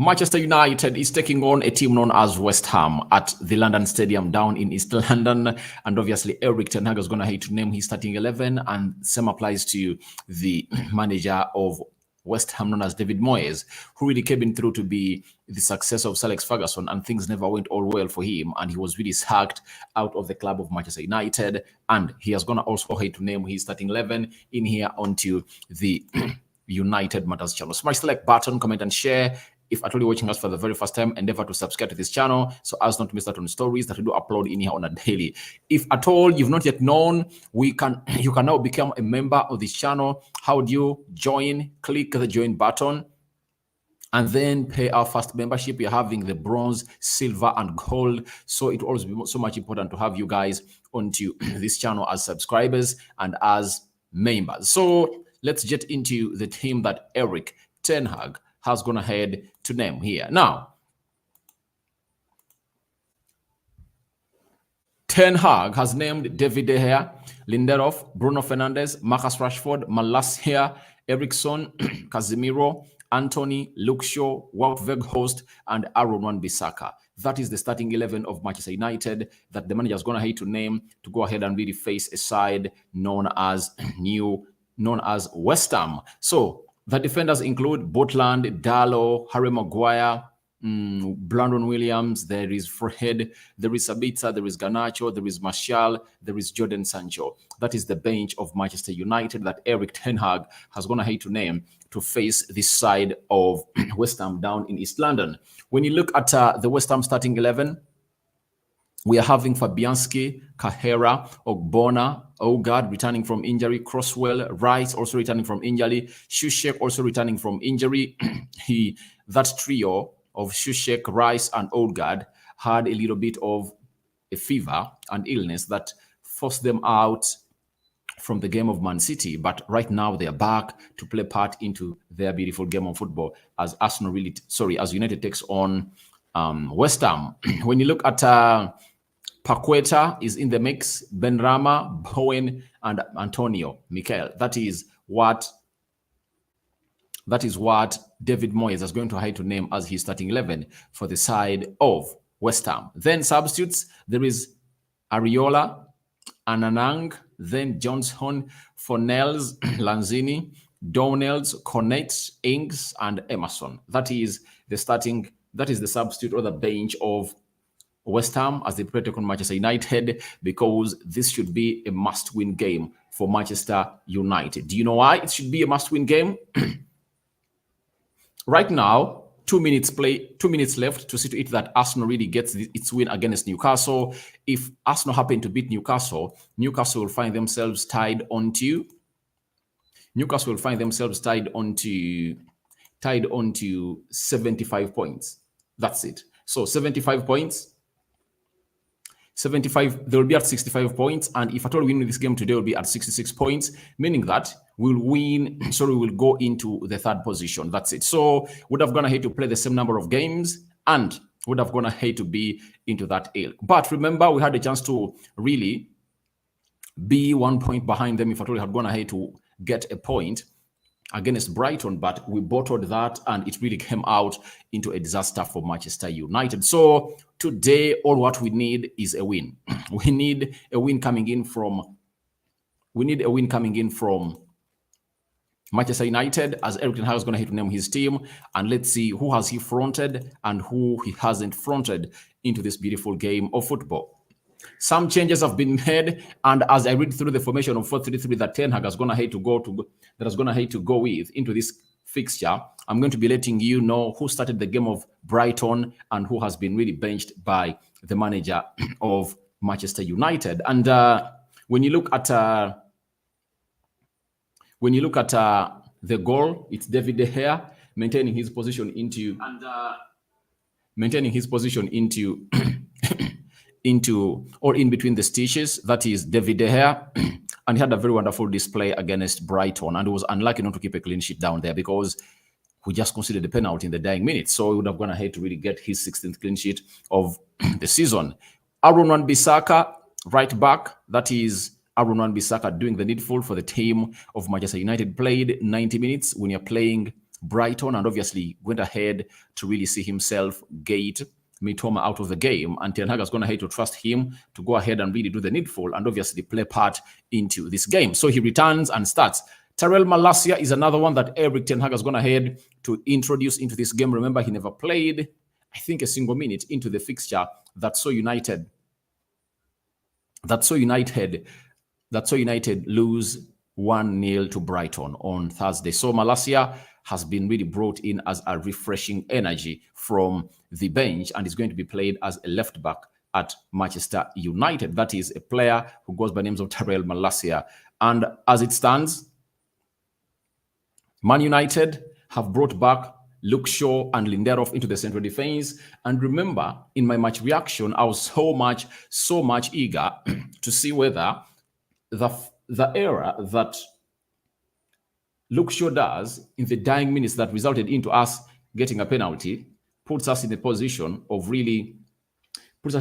Manchester United is taking on a team known as West Ham at the London Stadium down in East London. And obviously, Erik ten Hag is going to hate to name his starting 11. And same applies to the manager of West Ham, known as David Moyes, who really came in through to be the successor of Sir Alex Ferguson. And things never went all well for him. And he was really sacked out of the club of Manchester United. And he is going to also hate to name his starting 11 in here onto the United Matters channel. Smash the like button, comment, and share. If at all you're watching us for the very first time, endeavor to subscribe to this channel so as not to miss out on stories that we do upload in here on a daily. If at all you've not yet known, you can now become a member of this channel. How do you join? Click the join button and then pay our first membership. We're having the bronze, silver, and gold. So it will always be so much important to have you guys onto this channel as subscribers and as members. So let's get into the team that Erik ten Hag has gone ahead to name here. Now, Ten Hag has named David De Gea, Lindelof, Bruno Fernandes, Marcus Rashford, Malacia, Eriksson, Casemiro, Anthony, Luke Shaw, Wout Weghorst, and Aaron Wan-Bissaka. That is the starting 11 of Manchester United that the manager is going to hate to name to go ahead and really face a side known as West Ham. So the defenders include Butland, Dalot, Harry Maguire, Brandon Williams, there is Fred, there is Sabitzer, there is Garnacho, there is Martial, there is Jadon Sancho. That is the bench of Manchester United that Erik ten Hag has gone ahead to name to face this side of West Ham down in East London. When you look at the West Ham starting 11, we are having Fabianski, Kahera, Ogbonna, Odegaard returning from injury, Croswell, Rice also returning from injury, Soucek also returning from injury. That trio of Soucek, Rice, and Odegaard had a little bit of a fever and illness that forced them out from the game of Man City. But right now they are back to play part into their beautiful game of football as as United takes on West Ham. When you look at Paqueta is in the mix, Benrahma, Bowen, and Antonio Mikel. That is what David Moyes is going to have to name as his starting 11 for the side of West Ham. Then substitutes, there is Areola, Ananang, then Johnson, Fornells, Lanzini, Donalds, Cornet, Ings, and Emerson. That is the substitute or the bench of West Ham as they prepare to take on Manchester United, because this should be a must-win game for Manchester United. Do you know why it should be a must-win game? Right now, 2 minutes left to see to it that Arsenal really gets its win against Newcastle. If Arsenal happen to beat Newcastle, Newcastle will find themselves tied onto 75 points. That's it. So 75 points. 75, they will be at 65 points, and if at all we win this game today, we'll be at 66 points, meaning that we'll go into the third position. That's it. So would have gone ahead to play the same number of games and would have gone ahead to be into that ilk. But remember, we had a chance to really be 1 point behind them if at all we had gone ahead to get a point against Brighton, but we bottled that and it really came out into a disaster for Manchester United. So today, all what we need is a win. We need a win coming in from Manchester United, as Erik ten Hag is going to hit to name his team, and let's see who has he fronted and who he hasn't fronted into this beautiful game of football. Some changes have been made, and as I read through the formation of 4-3-3 that ten Hag has gone ahead to go with into this fixture, I'm going to be letting you know who started the game of Brighton and who has been really benched by the manager of Manchester United. And when you look at the goal, it's David De Gea maintaining his position into or in between the stitches. That is David De Gea. And he had a very wonderful display against Brighton, and he was unlucky not to keep a clean sheet down there because we just considered the penalty in the dying minutes. So he would have gone ahead to really get his 16th clean sheet of the season. Aaron Wan-Bissaka, right back. That is Aaron Wan-Bissaka doing the needful for the team of Manchester United. Played 90 minutes. When you're playing Brighton, and obviously went ahead to really see himself get Mitoma out of the game. And Ten Hag is going to have to trust him to go ahead and really do the needful and obviously play part into this game. So he returns and starts. Tyrell Malacia is another one that Eric Ten Hag has gone ahead to introduce into this game. Remember, he never played, I think, a single minute into the fixture that saw United lose 1-0 to Brighton on Thursday. So Malacia has been really brought in as a refreshing energy from the bench and is going to be played as a left back at Manchester United. That is a player who goes by names of Tyrell Malacia. And as it stands, Man United have brought back Luke Shaw and Lindelof into the central defense. And remember, in my match reaction, I was so much eager to see whether the error that Luke Shaw does in the dying minutes that resulted into us getting a penalty puts us in a position of really puts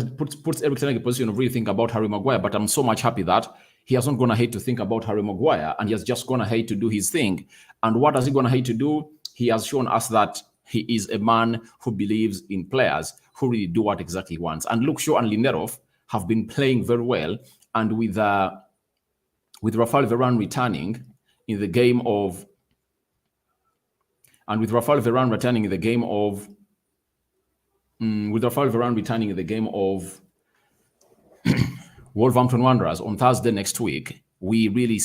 Eric Ten Hag in a position of really think about Harry Maguire. But I'm so much happy that he hasn't gone ahead to think about Harry Maguire and he has just gone ahead to do his thing. And what has he gone ahead to do? He has shown us that he is a man who believes in players who really do what exactly he wants. And Luke Shaw and Lindelof have been playing very well. And with Rafael Varane returning in the game of Wolverhampton Wanderers on Thursday next week, we really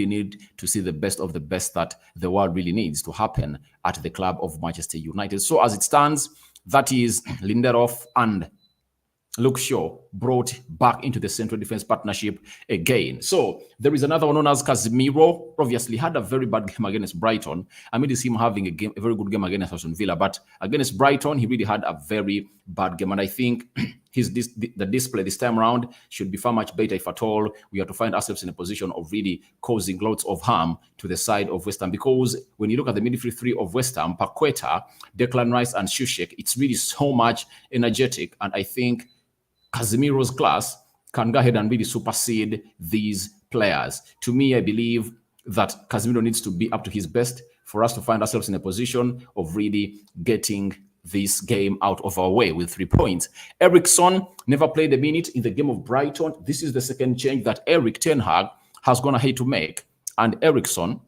need to see the best of the best that the world really needs to happen at the club of Manchester United. So as it stands, that is Lindelof and Luke Shaw brought back into the central defense partnership again. So there is another one known as Casemiro. Obviously had a very bad game against Brighton. I mean, it's him having a very good game against Aston Villa, but against Brighton, he really had a very bad game. And I think the display this time around should be far much better if at all we are to find ourselves in a position of really causing lots of harm to the side of West Ham. Because when you look at the midfield three of West Ham, Paqueta, Declan Rice, and Soucek, it's really so much energetic. And I think Casemiro's class can go ahead and really supersede these players. To me, I believe that Casemiro needs to be up to his best for us to find ourselves in a position of really getting this game out of our way with 3 points. Eriksen never played a minute in the game of Brighton. This is the second change that Eric Ten Hag has gone ahead to make. And Eriksen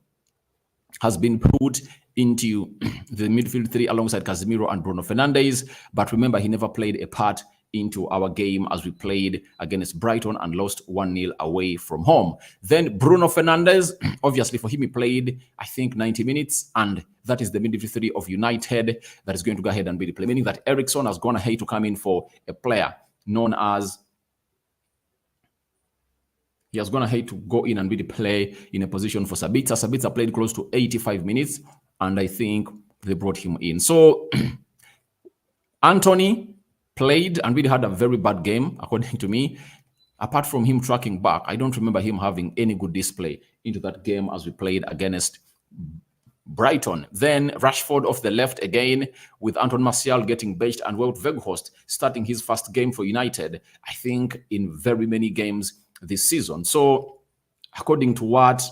has been put into the midfield three alongside Casemiro and Bruno Fernandes. But remember, he never played a part into our game as we played against Brighton and lost 1-0 away from home. Then Bruno Fernandes, obviously for him, he played, I think, 90 minutes, and that is the midfield three of United that is going to go ahead and be the play, meaning that Eriksen has gone ahead to come in for a player known as he has gone ahead to go in and really play in a position for Sabitzer. Sabitzer played close to 85 minutes, and I think they brought him in. So Anthony played and really had a very bad game, according to me. Apart from him tracking back, I don't remember him having any good display into that game as we played against Brighton. Then Rashford off the left again, with Anton Martial getting benched and Wout Weghorst starting his first game for United, I think, in very many games this season. So according to what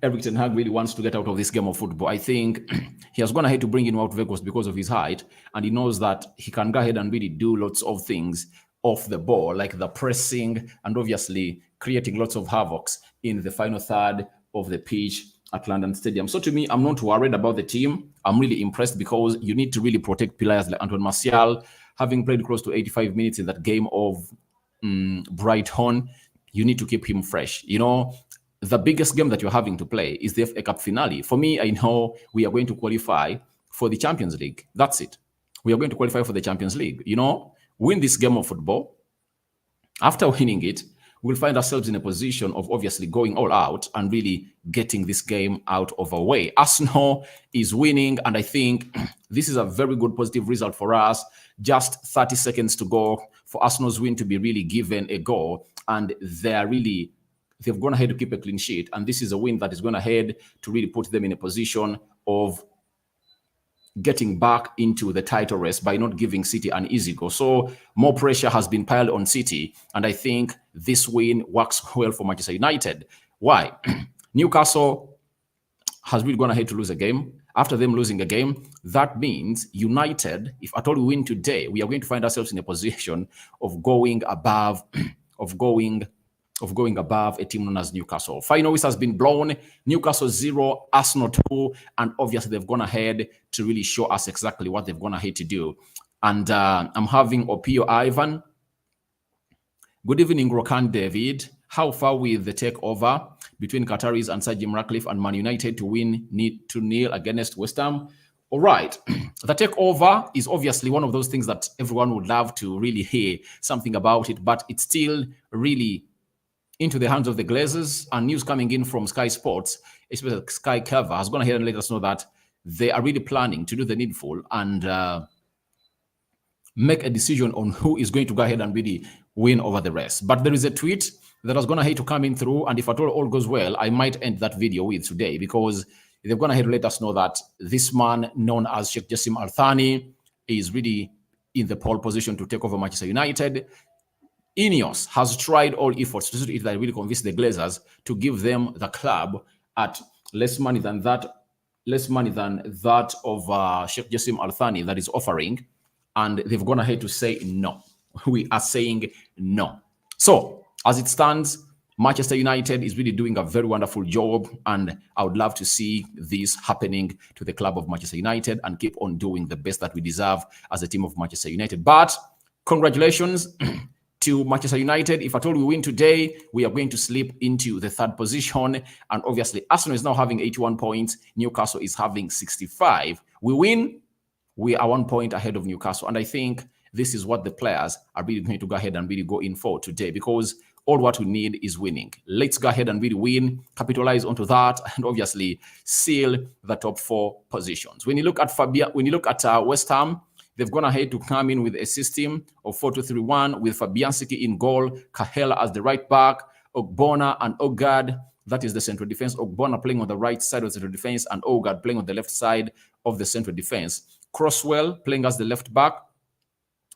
Eric Ten Hag really wants to get out of this game of football, I think he has gone ahead to bring in Wout Weghorst because of his height, and he knows that he can go ahead and really do lots of things off the ball, like the pressing and obviously creating lots of havocs in the final third of the pitch at London Stadium. So to me, I'm not worried about the team. I'm really impressed because you need to really protect players like Anton Martial, having played close to 85 minutes in that game of Brighton. You need to keep him fresh. You know, the biggest game that you're having to play is the FA Cup finale. For me, I know we are going to qualify for the Champions League. That's it. We are going to qualify for the Champions League. You know, win this game of football. After winning it, we'll find ourselves in a position of obviously going all out and really getting this game out of our way. Arsenal is winning, and I think this is a very good positive result for us. Just 30 seconds to go for Arsenal's win to be really given a go, and they've gone ahead to keep a clean sheet, and this is a win that is going ahead to really put them in a position of getting back into the title race by not giving City an easy go. So more pressure has been piled on City, and I think this win works well for Manchester United. Why? Newcastle has really gone ahead to lose a game. After them losing a game, that means United, if at all we win today, we are going to find ourselves in a position of going above, of going above a team known as Newcastle. Final whistle has been blown. Newcastle 0, Arsenal 2, and obviously they've gone ahead to really show us exactly what they've gone ahead to do. And I'm having Opio Ivan. Good evening, Rokan David. How far with the takeover between Qataris and Sir Jim Ratcliffe and Man United to win 2-0 against West Ham? All right. The takeover is obviously one of those things that everyone would love to really hear something about it, but it's still really into the hands of the Glazers. And news coming in from Sky Sports, especially Sky Cover, has gone ahead and let us know that they are really planning to do the needful and make a decision on who is going to go ahead and really win over the rest. But there is a tweet that has gone ahead to come in through, and if at all goes well, I might end that video with today, because they've gone ahead to let us know that this man known as Sheikh Jassim Al Thani is really in the pole position to take over Manchester United. Ineos has tried all efforts to see if they really convince the Glazers to give them the club at less money than that of Sheikh Jassim Al Thani that is offering, and they've gone ahead to say no. We are saying no. So as it stands, Manchester United is really doing a very wonderful job, and I would love to see this happening to the club of Manchester United and keep on doing the best that we deserve as a team of Manchester United. But congratulations to Manchester United. If at all we win today, we are going to slip into the third position. And obviously, Arsenal is now having 81 points. Newcastle is having 65. We win, we are 1 point ahead of Newcastle. And I think this is what the players are really going to go ahead and really go in for today, because all what we need is winning. Let's go ahead and really win, capitalize onto that, and obviously seal the top 4 positions. When you look at West Ham, they've gone ahead to come in with a system of 4-2-3-1 with Fabianski in goal, Kahela as the right back, Ogbonna and Ogard, that is the central defense. Ogbonna playing on the right side of the central defense and Ogard playing on the left side of the central defense. Crosswell playing as the left back,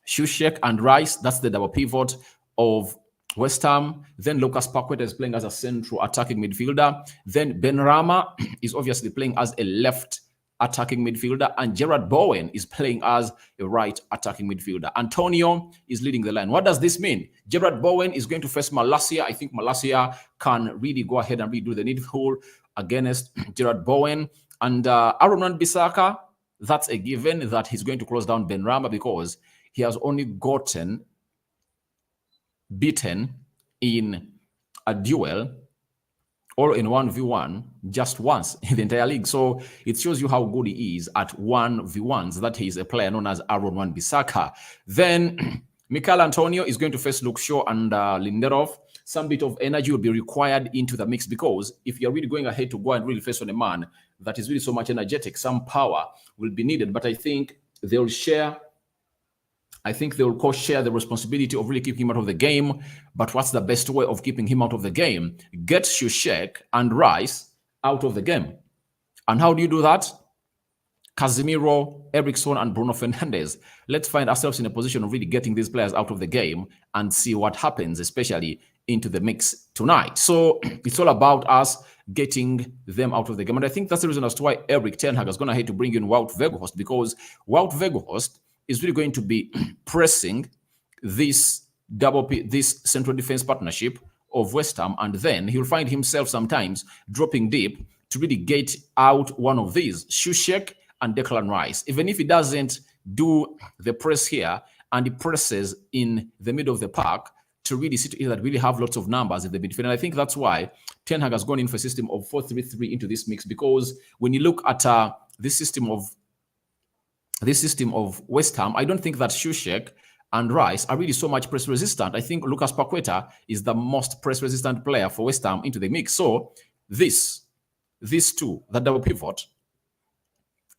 Shushek and Rice, that's the double pivot of West Ham. Then Lucas Paqueta is playing as a central attacking midfielder. Then Benrahma is obviously playing as a left attacking midfielder, and Gerard Bowen is playing as a right attacking midfielder. Antonio is leading the line. What does this mean? Gerard Bowen is going to face Malacia. I think Malacia can really go ahead and redo the needful against Gerard Bowen. And Aaron Wan-Bissaka, that's a given that he's going to close down Benrahma, because he has only gotten beaten in a duel or in 1v1 just once in the entire league. So it shows you how good he is at 1v1s, that he is a player known as Aaron Wan-Bissaka. Then Mikel Antonio is going to face Luke Shaw and Lindelof. Some bit of energy will be required into the mix, because if you're really going ahead to go and really face on a man that is really so much energetic, some power will be needed. But I think they'll share co-share the responsibility of really keeping him out of the game. But what's the best way of keeping him out of the game? Get Shushek and Rice out of the game. And how do you do that? Casemiro, Eriksson, and Bruno Fernandes. Let's find ourselves in a position of really getting these players out of the game and see what happens, especially into the mix tonight. So it's all about us getting them out of the game. And I think that's the reason as to why Erik ten Hag has gone ahead to bring in Wout Weghorst, because Wout Weghorst is really going to be pressing this central defense partnership of West Ham, and then he'll find himself sometimes dropping deep to really get out one of these, Shushek and Declan Rice. Even if he doesn't do the press here and he presses in the middle of the park to really sit that really have lots of numbers in the midfield. And I think that's why Ten Hag has gone in for a system of 4-3-3 into this mix, because when you look at this system of West Ham, I don't think that Shushek and Rice are really so much press resistant. I think Lucas Paqueta is the most press resistant player for West Ham into the mix. So these two, the double pivot,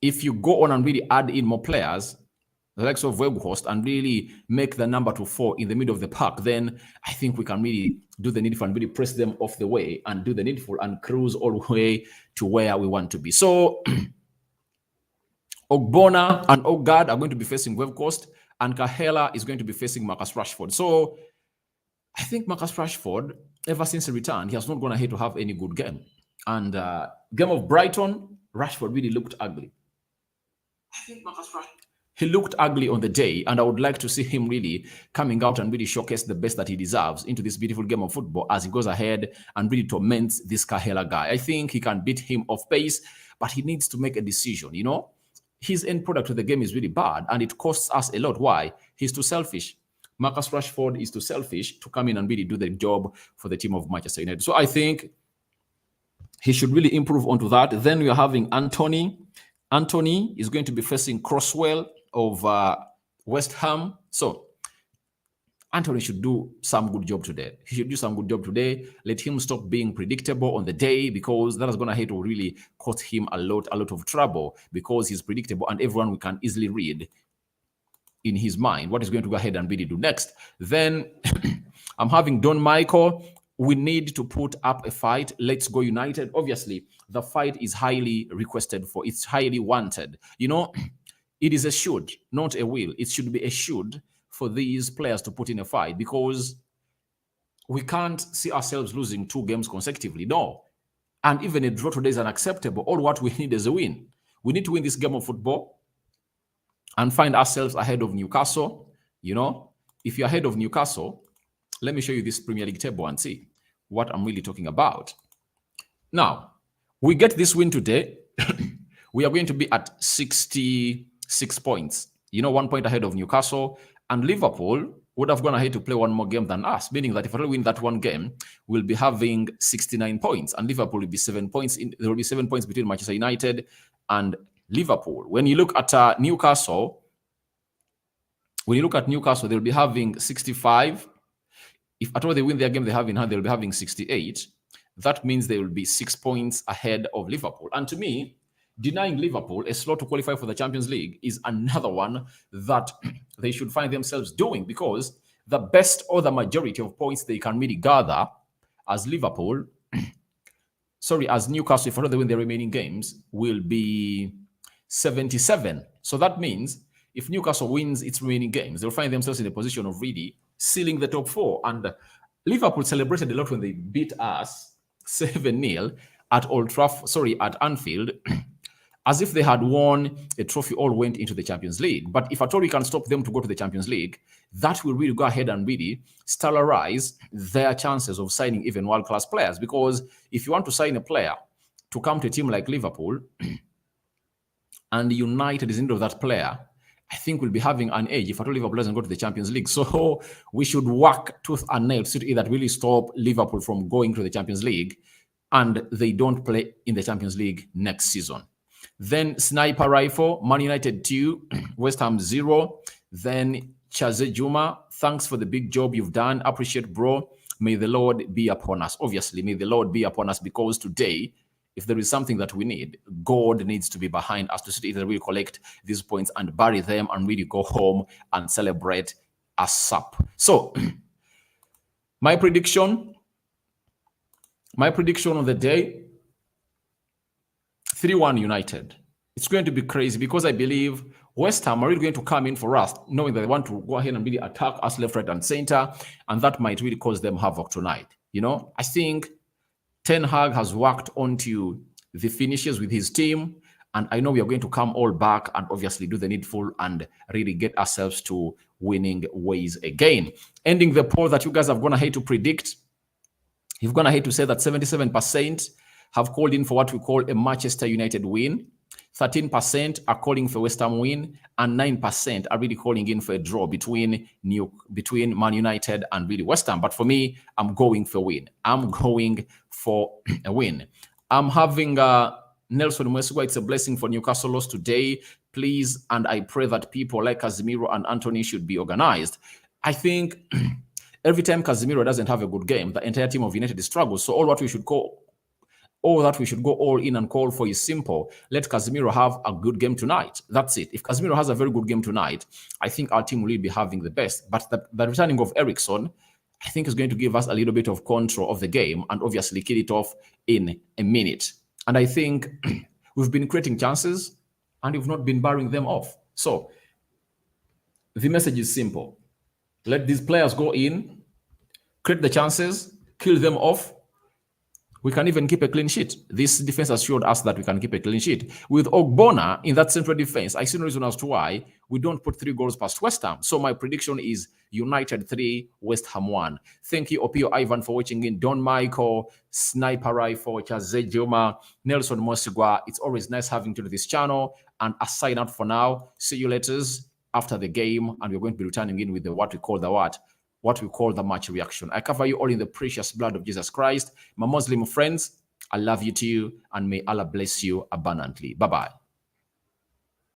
if you go on and really add in more players, the likes of Weghorst, and really make the number 2-4 in the middle of the park, then I think we can really do the needful and really press them off the way and do the needful and cruise all the way to where we want to be. So Ogbonna and Ogard are going to be facing Weghorst, and Kahela is going to be facing Marcus Rashford. So I think Marcus Rashford, ever since he returned, he has not gone ahead to have any good game. And game of Brighton, Rashford really looked ugly. I think Marcus Rashford, he looked ugly on the day, and I would like to see him really coming out and really showcase the best that he deserves into this beautiful game of football as he goes ahead and really torments this Kahela guy. I think he can beat him off pace, but he needs to make a decision, you know? His end product of the game is really bad, and it costs us a lot. Why? He's too selfish. Marcus Rashford is too selfish to come in and really do the job for the team of Manchester United. So I think he should really improve onto that. Then we are having Anthony. Anthony is going to be facing Croswell of West Ham. So Anthony should do some good job today. He should do some good job today. Let him stop being predictable on the day, because that is going to have to really cost him a lot of trouble, because he's predictable and everyone can easily read in his mind what he's going to go ahead and really do next. Then I'm having Don Michael. We need to put up a fight. Let's go United. Obviously, the fight is highly requested for. It's highly wanted. You know, it is a should, not a will. It should be a should for these players to put in a fight, because we can't see ourselves losing 2 games consecutively. No. And even a draw today is unacceptable. All what we need is a win. We need to win this game of football and find ourselves ahead of Newcastle. You know, if you're ahead of Newcastle, let me show you this Premier League table and see what I'm really talking about. Now, we get this win today. We are going to be at 66 points. You know, 1 point ahead of Newcastle. And Liverpool would have gone ahead to play one more game than us, meaning that if we win that one game, we'll be having 69 points. And Liverpool will be 7 points. There will be 7 points between Manchester United and Liverpool. When you look at Newcastle, they'll be having 65. If at all they win their game they have in hand, they'll be having 68. That means they will be 6 points ahead of Liverpool. And to me, denying Liverpool a slot to qualify for the Champions League is another one that they should find themselves doing, because the best or the majority of points they can really gather as Liverpool, as Newcastle, if they win their remaining games, will be 77. So that means if Newcastle wins its remaining games, they'll find themselves in a position of really sealing the top 4. And Liverpool celebrated a lot when they beat us 7-0 at Anfield, as if they had won a trophy, all went into the Champions League. But if at all we can stop them to go to the Champions League, that will really go ahead and really sterilize their chances of signing even world-class players. Because if you want to sign a player to come to a team like Liverpool, and United is in need of that player, I think we'll be having an edge if at all Liverpool doesn't go to the Champions League. So we should work tooth and nail to either really stop Liverpool from going to the Champions League and they don't play in the Champions League next season. Then Sniper Rifle, Man United 2, West Ham 0. Then Chaze Juma, thanks for the big job you've done. Appreciate, bro. May the Lord be upon us. Obviously, may the Lord be upon us, because today, if there is something that we need, God needs to be behind us to see that we collect these points and bury them and really go home and celebrate a sup. So, my prediction on the day, 3-1 United. It's going to be crazy, because I believe West Ham are really going to come in for us, knowing that they want to go ahead and really attack us left, right, and center, and that might really cause them havoc tonight. You know, I think Ten Hag has worked onto the finishes with his team, and I know we are going to come all back and obviously do the needful and really get ourselves to winning ways again. Ending the poll that you guys have gone ahead to predict, you've gone ahead to say that 77% have called in for what we call a Manchester United win, 13% are calling for West Ham win, and 9% are really calling in for a draw between Man United and really West Ham. But for me, I'm going for a win. I'm going for a win. I'm having Nelson Mwesigwa. It's a blessing for Newcastle loss today. Please, and I pray that people like Casemiro and Anthony should be organized. I think every time Casemiro doesn't have a good game, the entire team of United struggles. So all that we should go all in and call for is simple. Let Casemiro have a good game tonight. That's it. If Casemiro has a very good game tonight, I think our team will be having the best. But the returning of Eriksen, I think, is going to give us a little bit of control of the game and obviously kill it off in a minute. And I think we've been creating chances. and you've not been barring them off. So the message is simple. Let these players go in, create the chances, kill them off. We can even keep a clean sheet. This defense has showed us that we can keep a clean sheet. With Ogbonna in that central defense, I see no reason as to why we don't put 3 goals past West Ham. So my prediction is United 3, West Ham 1. Thank you, Opio Ivan, for watching in. Don Michael, Sniper Rifle, Chaze Joma, Nelson Mosigwa. It's always nice having you to this channel. And a sign out for now. See you later after the game. And we're going to be returning in with what we call the match reaction. I cover you all in the precious blood of Jesus Christ. My Muslim friends, I love you too, and may Allah bless you abundantly. Bye-bye.